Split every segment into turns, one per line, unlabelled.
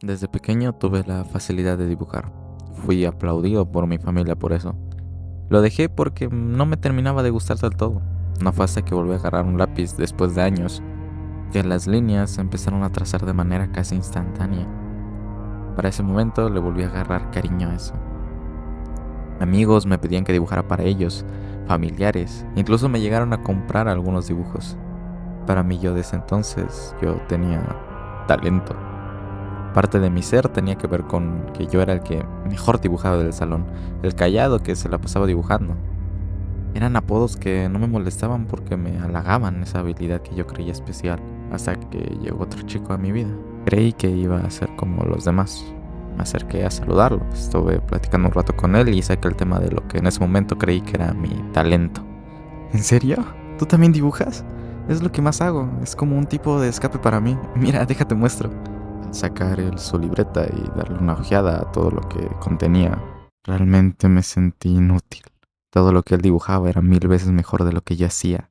Desde pequeño tuve la facilidad de dibujar. Fui aplaudido por mi familia por eso. Lo dejé porque no me terminaba de gustar del todo. No fue hasta que volví a agarrar un lápiz después de años que las líneas se empezaron a trazar de manera casi instantánea. Para ese momento le volví a agarrar cariño a eso. Amigos me pedían que dibujara para ellos, familiares, incluso me llegaron a comprar algunos dibujos. Para mí yo desde entonces yo tenía talento. Parte de mi ser tenía que ver con que yo era el que mejor dibujaba del salón, el callado que se la pasaba dibujando. Eran apodos que no me molestaban porque me halagaban esa habilidad que yo creía especial, hasta que llegó otro chico a mi vida. Creí que iba a ser como los demás. Me acerqué a saludarlo, estuve platicando un rato con él y saqué el tema de lo que en ese momento creí que era mi talento. ¿En serio? ¿Tú también dibujas? Es lo que más hago, es como un tipo de escape para mí. Mira, déjate muestro. Al sacar su libreta y darle una ojeada a todo lo que contenía, realmente me sentí inútil. Todo lo que él dibujaba era 1000 veces mejor de lo que yo hacía.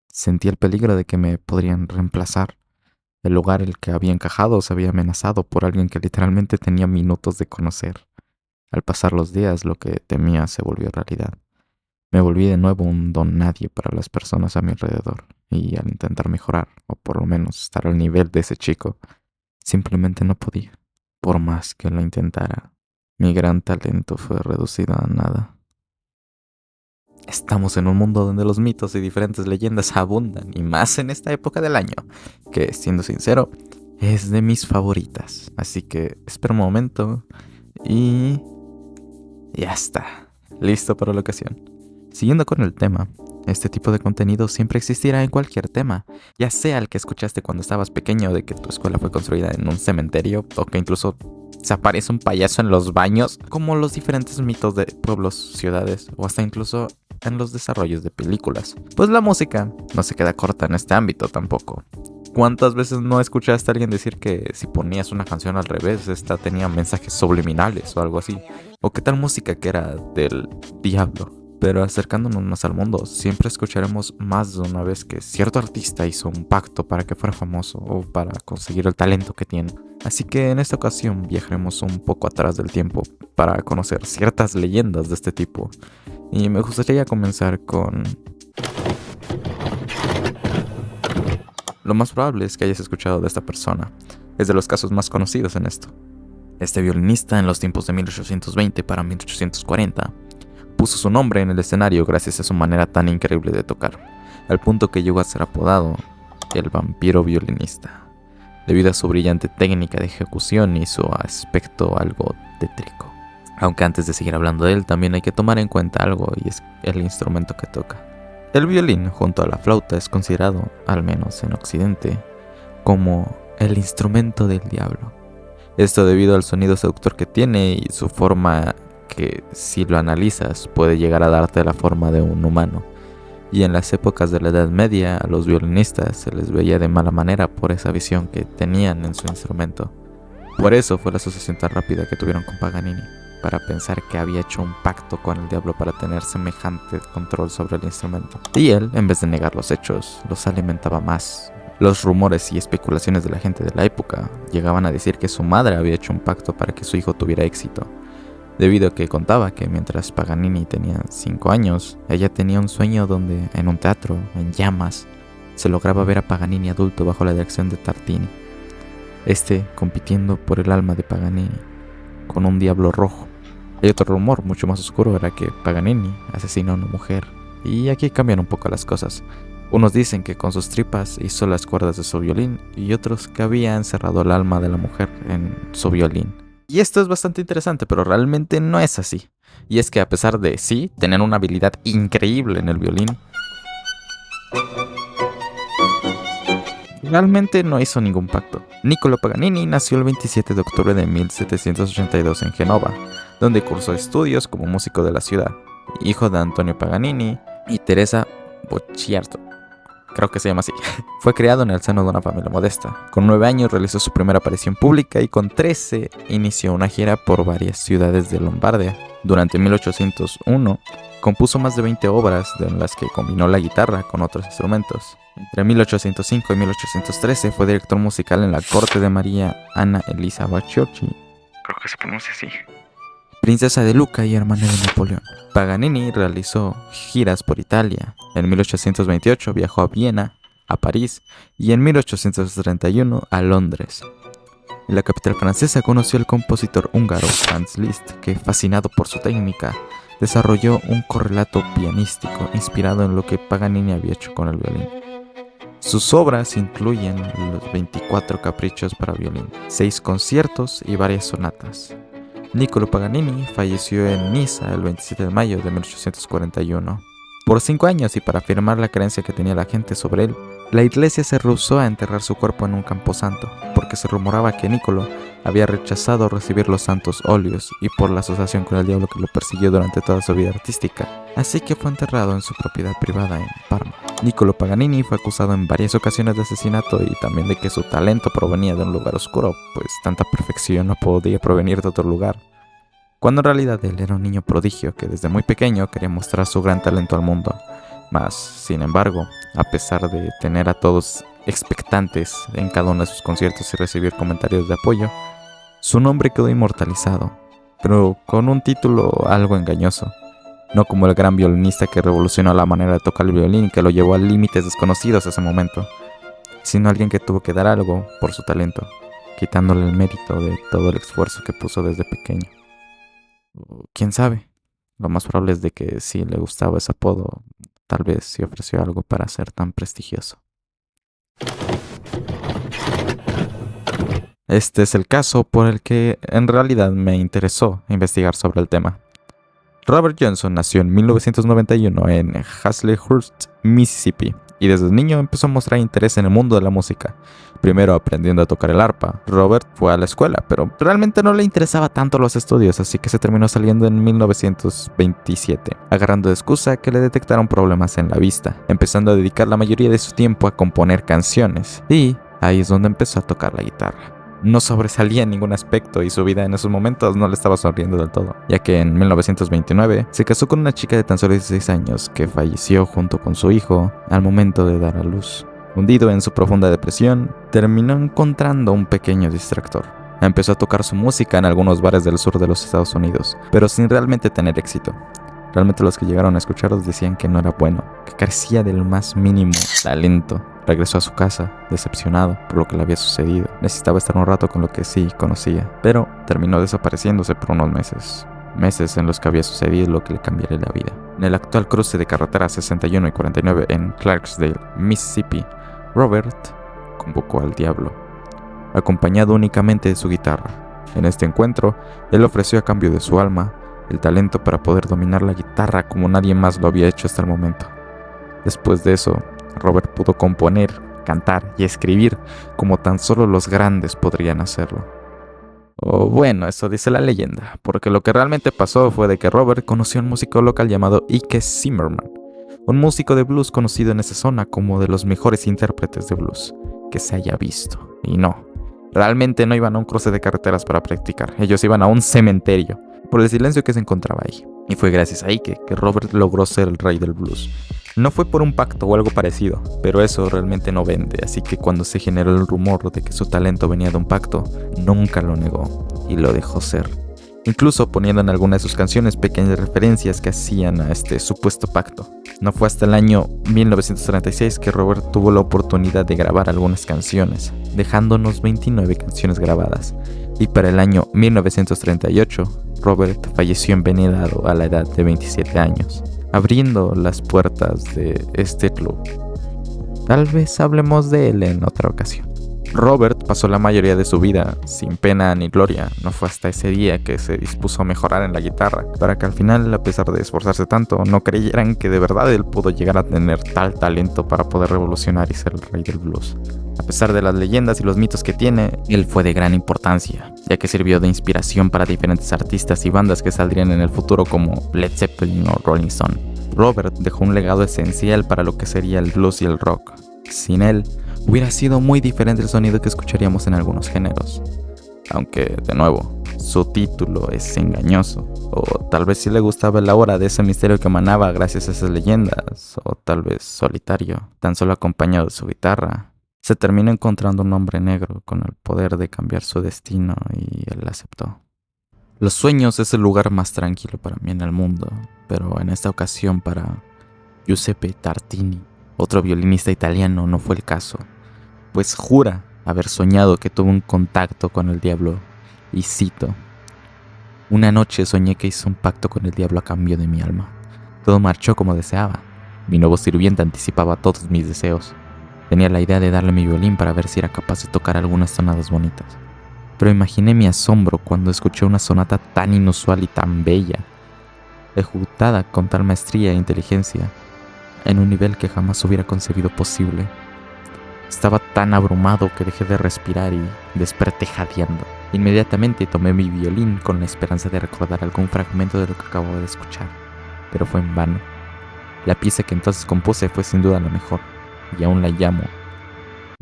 Sentí el peligro de que me podrían reemplazar. El lugar en el que había encajado se había amenazado por alguien que literalmente tenía minutos de conocer. Al pasar los días, lo que temía se volvió realidad. Me volví de nuevo un don nadie para las personas a mi alrededor, y al intentar mejorar, o por lo menos estar al nivel de ese chico, simplemente no podía. Por más que lo intentara, mi gran talento fue reducido a nada. Estamos en un mundo donde los mitos y diferentes leyendas abundan, y más en esta época del año, que, siendo sincero, es de mis favoritas. Así que espera un momento y ya está, listo para la ocasión. Siguiendo con el tema, este tipo de contenido siempre existirá en cualquier tema, ya sea el que escuchaste cuando estabas pequeño de que tu escuela fue construida en un cementerio o que incluso se aparece un payaso en los baños, como los diferentes mitos de pueblos, ciudades o hasta incluso en los desarrollos de películas. Pues la música no se queda corta en este ámbito tampoco. ¿Cuántas veces no escuchaste a alguien decir que si ponías una canción al revés, esta tenía mensajes subliminales o algo así? ¿O qué tal música que era del diablo? Pero acercándonos más al mundo, siempre escucharemos más de una vez que cierto artista hizo un pacto para que fuera famoso o para conseguir el talento que tiene. Así que en esta ocasión viajaremos un poco atrás del tiempo para conocer ciertas leyendas de este tipo. Y me gustaría comenzar con... Lo más probable es que hayas escuchado de esta persona. Es de los casos más conocidos en esto. Este violinista en los tiempos de 1820 para 1840 puso su nombre en el escenario gracias a su manera tan increíble de tocar, al punto que llegó a ser apodado el vampiro violinista, debido a su brillante técnica de ejecución y su aspecto algo tétrico. Aunque antes de seguir hablando de él, también hay que tomar en cuenta algo, y es el instrumento que toca. El violín, junto a la flauta, es considerado, al menos en Occidente, como el instrumento del diablo. Esto debido al sonido seductor que tiene y su forma que, si lo analizas, puede llegar a darte la forma de un humano. Y en las épocas de la Edad Media, a los violinistas se les veía de mala manera por esa visión que tenían en su instrumento. Por eso fue la asociación tan rápida que tuvieron con Paganini, para pensar que había hecho un pacto con el diablo para tener semejante control sobre el instrumento. Y él, en vez de negar los hechos, los alimentaba más. Los rumores y especulaciones de la gente de la época llegaban a decir que su madre había hecho un pacto para que su hijo tuviera éxito, debido a que contaba que mientras Paganini tenía 5 años, ella tenía un sueño donde, en un teatro, en llamas, se lograba ver a Paganini adulto bajo la dirección de Tartini, compitiendo por el alma de Paganini, con un diablo rojo. Y otro rumor mucho más oscuro era que Paganini asesinó a una mujer, y aquí cambian un poco las cosas. Unos dicen que con sus tripas hizo las cuerdas de su violín, y otros que había encerrado el alma de la mujer en su violín. Y esto es bastante interesante, pero realmente no es así. Y es que a pesar de, sí, tener una habilidad increíble en el violín, realmente no hizo ningún pacto. Niccolo Paganini nació el 27 de octubre de 1782 en Genova, donde cursó estudios como músico de la ciudad, hijo de Antonio Paganini y Teresa Bocciarto. Creo que se llama así. Fue criado en el seno de una familia modesta. Con 9 años realizó su primera aparición pública y con 13 inició una gira por varias ciudades de Lombardia. Durante 1801 Compuso más de 20 obras en las que combinó la guitarra con otros instrumentos. Entre 1805 y 1813 fue director musical en la corte de María Ana Elisa Bacciocchi, creo que se pronuncia así, princesa de Lucca y hermana de Napoleón. Paganini realizó giras por Italia. En 1828 viajó a Viena, a París y en 1831 a Londres. En la capital francesa conoció al compositor húngaro Franz Liszt, que, fascinado por su técnica, desarrolló un correlato pianístico inspirado en lo que Paganini había hecho con el violín. Sus obras incluyen los 24 caprichos para violín, 6 conciertos y varias sonatas. Niccolò Paganini falleció en Niza el 27 de mayo de 1841. Por 5 años y para afirmar la creencia que tenía la gente sobre él, la iglesia se rehusó a enterrar su cuerpo en un camposanto, porque se rumoraba que Niccolò había rechazado recibir los santos óleos y por la asociación con el diablo que lo persiguió durante toda su vida artística, así que fue enterrado en su propiedad privada en Parma. Niccolò Paganini fue acusado en varias ocasiones de asesinato y también de que su talento provenía de un lugar oscuro, pues tanta perfección no podía provenir de otro lugar, cuando en realidad él era un niño prodigio que desde muy pequeño quería mostrar su gran talento al mundo. Mas, sin embargo, a pesar de tener a todos expectantes en cada uno de sus conciertos y recibir comentarios de apoyo, su nombre quedó inmortalizado, pero con un título algo engañoso. No como el gran violinista que revolucionó la manera de tocar el violín y que lo llevó a límites desconocidos a ese momento, sino alguien que tuvo que dar algo por su talento, quitándole el mérito de todo el esfuerzo que puso desde pequeño. ¿Quién sabe? Lo más probable es de que si le gustaba ese apodo, tal vez se ofreció algo para ser tan prestigioso. Este es el caso por el que en realidad me interesó investigar sobre el tema. Robert Johnson nació en 1991 en Hazlehurst, Mississippi, y desde niño empezó a mostrar interés en el mundo de la música. Primero aprendiendo a tocar el arpa, Robert fue a la escuela, pero realmente no le interesaba tanto los estudios, así que se terminó saliendo en 1927, agarrando de excusa que le detectaron problemas en la vista, empezando a dedicar la mayoría de su tiempo a componer canciones, y ahí es donde empezó a tocar la guitarra. No sobresalía en ningún aspecto y su vida en esos momentos no le estaba sonriendo del todo, ya que en 1929 se casó con una chica de tan solo 16 años que falleció junto con su hijo al momento de dar a luz. Hundido en su profunda depresión, terminó encontrando un pequeño distractor. Empezó a tocar su música en algunos bares del sur de los Estados Unidos, pero sin realmente tener éxito. Realmente los que llegaron a escucharlos decían que no era bueno, que carecía del más mínimo talento. Regresó a su casa, decepcionado por lo que le había sucedido. Necesitaba estar un rato con lo que sí conocía, pero terminó desapareciéndose por unos meses. Meses en los que había sucedido lo que le cambiaría la vida. En el actual cruce de carreteras 61 y 49 en Clarksdale, Mississippi, Robert convocó al diablo, acompañado únicamente de su guitarra. En este encuentro, él ofreció a cambio de su alma el talento para poder dominar la guitarra como nadie más lo había hecho hasta el momento. Después de eso, Robert pudo componer, cantar y escribir como tan solo los grandes podrían hacerlo. O bueno, eso dice la leyenda, porque lo que realmente pasó fue de que Robert conoció a un músico local llamado Ike Zimmerman, un músico de blues conocido en esa zona como de los mejores intérpretes de blues que se haya visto. Y no, realmente no iban a un cruce de carreteras para practicar, ellos iban a un cementerio, por el silencio que se encontraba ahí. Y fue gracias a Ike que Robert logró ser el rey del blues. No fue por un pacto o algo parecido, pero eso realmente no vende, así que cuando se generó el rumor de que su talento venía de un pacto, nunca lo negó y lo dejó ser. Incluso poniendo en algunas de sus canciones pequeñas referencias que hacían a este supuesto pacto. No fue hasta el año 1936 que Robert tuvo la oportunidad de grabar algunas canciones, dejándonos 29 canciones grabadas. Y para el año 1938, Robert falleció envenenado a la edad de 27 años, abriendo las puertas de este club. Tal vez hablemos de él en otra ocasión. Robert pasó la mayoría de su vida sin pena ni gloria. No fue hasta ese día que se dispuso a mejorar en la guitarra, para que al final, a pesar de esforzarse tanto, no creyeran que de verdad él pudo llegar a tener tal talento para poder revolucionar y ser el rey del blues. A pesar de las leyendas y los mitos que tiene, él fue de gran importancia, ya que sirvió de inspiración para diferentes artistas y bandas que saldrían en el futuro como Led Zeppelin o Rolling Stone. Robert dejó un legado esencial para lo que sería el blues y el rock. Sin él, hubiera sido muy diferente el sonido que escucharíamos en algunos géneros. Aunque, de nuevo, su título es engañoso. O tal vez sí le gustaba el aura de ese misterio que emanaba gracias a esas leyendas. O tal vez solitario, tan solo acompañado de su guitarra. Se terminó encontrando un hombre negro con el poder de cambiar su destino y él aceptó. Los sueños es el lugar más tranquilo para mí en el mundo, pero en esta ocasión para Giuseppe Tartini, otro violinista italiano, no fue el caso, pues jura haber soñado que tuvo un contacto con el diablo, y cito: una noche soñé que hice un pacto con el diablo a cambio de mi alma. Todo marchó como deseaba. Mi nuevo sirviente anticipaba todos mis deseos. Tenía la idea de darle mi violín para ver si era capaz de tocar algunas tonadas bonitas. Pero imaginé mi asombro cuando escuché una sonata tan inusual y tan bella, ejecutada con tal maestría e inteligencia, en un nivel que jamás hubiera concebido posible. Estaba tan abrumado que dejé de respirar y desperté jadeando. Inmediatamente tomé mi violín con la esperanza de recordar algún fragmento de lo que acababa de escuchar, pero fue en vano. La pieza que entonces compuse fue sin duda la mejor, y aún la llamo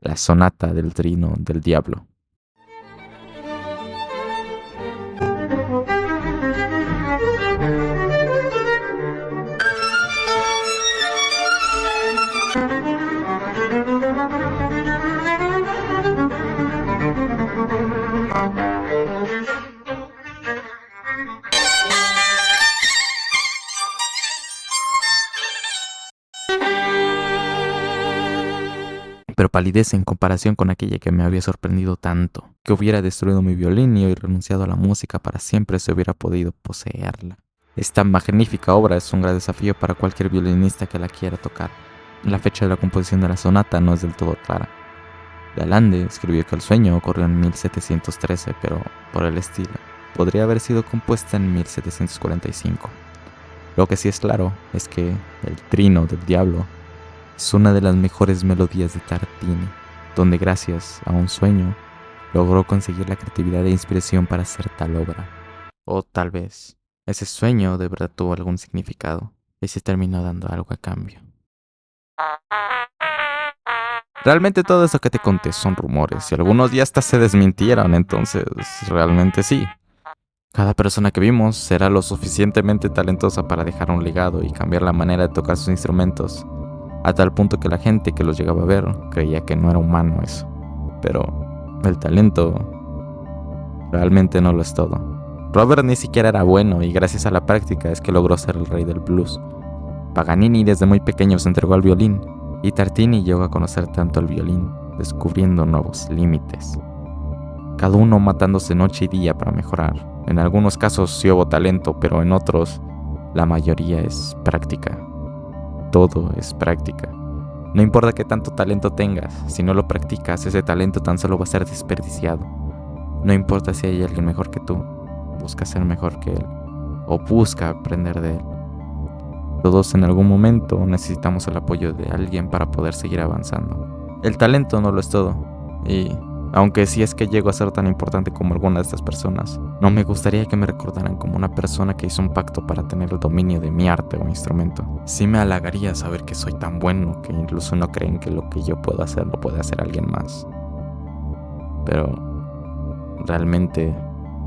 la sonata del trino del diablo. Pero palidece en comparación con aquella que me había sorprendido tanto, que hubiera destruido mi violín y hoy renunciado a la música para siempre si hubiera podido poseerla. Esta magnífica obra es un gran desafío para cualquier violinista que la quiera tocar. La fecha de la composición de la sonata no es del todo clara. Lalande escribió que el sueño ocurrió en 1713, pero por el estilo, podría haber sido compuesta en 1745. Lo que sí es claro es que el trino del diablo es una de las mejores melodías de Tartini, donde gracias a un sueño logró conseguir la creatividad e inspiración para hacer tal obra. O tal vez ese sueño de verdad tuvo algún significado y se terminó dando algo a cambio. Realmente todo eso que te conté son rumores y algunos ya hasta se desmintieron, entonces realmente sí. Cada persona que vimos será lo suficientemente talentosa para dejar un legado y cambiar la manera de tocar sus instrumentos, a tal punto que la gente que los llegaba a ver creía que no era humano eso. Pero el talento realmente no lo es todo. Robert ni siquiera era bueno y gracias a la práctica es que logró ser el rey del blues. Paganini desde muy pequeño se entregó al violín y Tartini llegó a conocer tanto el violín, descubriendo nuevos límites. Cada uno matándose noche y día para mejorar. En algunos casos sí hubo talento, pero en otros la mayoría es práctica. Todo es práctica. No importa qué tanto talento tengas, si no lo practicas, ese talento tan solo va a ser desperdiciado. No importa si hay alguien mejor que tú, busca ser mejor que él, o busca aprender de él. Todos en algún momento necesitamos el apoyo de alguien para poder seguir avanzando. El talento no lo es todo, y aunque si es que llego a ser tan importante como alguna de estas personas, no me gustaría que me recordaran como una persona que hizo un pacto para tener el dominio de mi arte o instrumento. Sí me halagaría saber que soy tan bueno que incluso no creen que lo que yo puedo hacer lo puede hacer alguien más. Pero realmente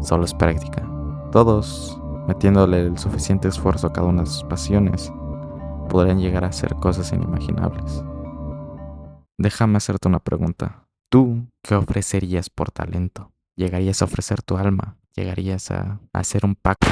solo es práctica. Todos, metiéndole el suficiente esfuerzo a cada una de sus pasiones, podrían llegar a hacer cosas inimaginables. Déjame hacerte una pregunta. ¿Tú qué ofrecerías por talento? ¿Llegarías a ofrecer tu alma? ¿Llegarías a hacer un pacto?